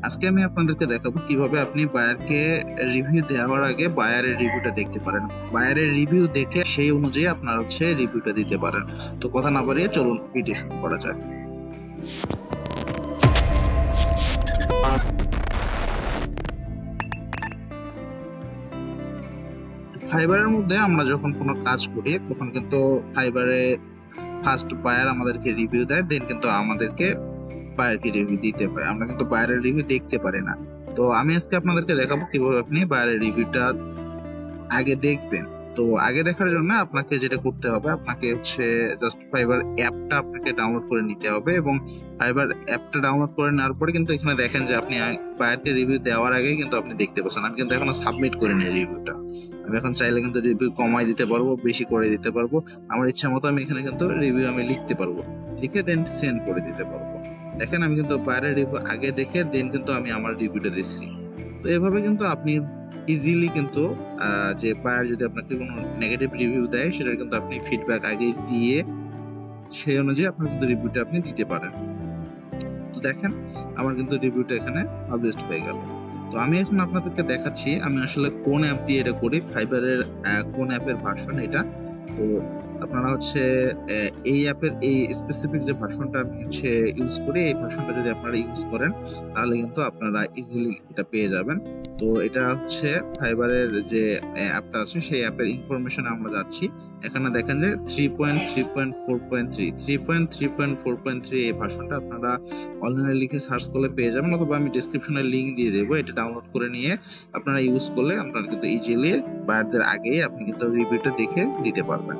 আজকে আমি আপনাদেরকে দেখাবো কিভাবে আপনি বায়ারকে রিভিউ দেওয়ার আগে বায়ারের রিভিউটা দেখতে পারেন। বায়ারের রিভিউ দেখে সেই অনুযায়ী আপনার রিভিউটা দিতে পারেন। তো কথা না বাড়িয়ে চলুন ভিডিও শুরু করা যাক। ফাইবারের মধ্যে আমরা যখন কোনো কাজ করি তখন কিন্তু ফাইবারে ফার্স্ট বায়ার আমাদেরকে রিভিউ দেয়, দেন কিন্তু আমাদেরকে বায়ারকে রিভিউ দিতে হয়। আমরা কিন্তু বায়ারের রিভিউ দেখতে পারি না। তো আমি আজকে আপনাদেরকে দেখাবো কিভাবে আপনি বায়ারের রিভিউটা আগে দেখবেন। তো আগে দেখার জন্য আপনাকে যেটা করতে হবে, আপনাকে জাস্ট ফাইবার অ্যাপটা আপনাকে ডাউনলোড করে নিতে হবে এবং ফাইবার অ্যাপটা ডাউনলোড করে নেওয়ার পরে কিন্তু এখানে দেখেন যে আপনি বায়ারকে রিভিউ দেওয়ার আগে কিন্তু আপনি দেখতে পাচ্ছেন। আমি কিন্তু এখনো সাবমিট করিনি রিভিউটা। আমি এখন চাইলে কিন্তু রিভিউ কমাই দিতে পারবো, বেশি করে দিতে পারবো। আমার ইচ্ছা মতো আমি এখানে কিন্তু রিভিউ আমি লিখতে পারবো, লিখে দেন সেন্ড করে দিতে পারবো। দেখেন আমি কিন্তু বায়ারের রিভিউ আগে দেখে দেন কিন্তু আমি আমার রিভিউটা দিচ্ছি। তো এভাবে কিন্তু আপনি ইজিলি কিন্তু যে বায়ার যদি আপনাকে কোনো নেগেটিভ রিভিউ দেয় সেটার কিন্তু আপনি ফিডব্যাক আগে দিয়ে সেই অনুযায়ী আপনার কিন্তু রিভিউটা আপনি দিতে পারেন। তো দেখেন আমার কিন্তু রিভিউটা এখানে পাবলিশড হয়ে গেল। তো আমি এখন আপনাদেরকে দেখাচ্ছি আমি আসলে কোন অ্যাপ দিয়ে এটা করি, ফাইবারের কোন অ্যাপের ভার্সন এটা। তো আপনারা এই অ্যাপের এই স্পেসিফিক যে ভার্সনটা আমি ইউজ করি, এই ভার্সনটা যদি আপনারা ইউজ করেন তাহলে কিন্তু আপনারা ইজিলি এটা পেয়ে যাবেন। তো এটা ফাইবারের যে অ্যাপটা আছে সেই অ্যাপের ইনফরমেশন আমরা যাচ্ছি। এখানে দেখেন যে 3.3.4.3 এই ভার্সনটা আপনারা অনলাইনে লিখে সার্চ করলে পেয়ে যাবেন, অথবা আমি ডেসক্রিপশনে লিংক দিয়ে দেবো। এটা ডাউনলোড করে নিয়ে আপনারা ইউজ করলে আপনারা কিন্তু ইজিলি বায়ারদের আগেই আপনি কিন্তু রিভিউটা দেখে দিতে পারবেন।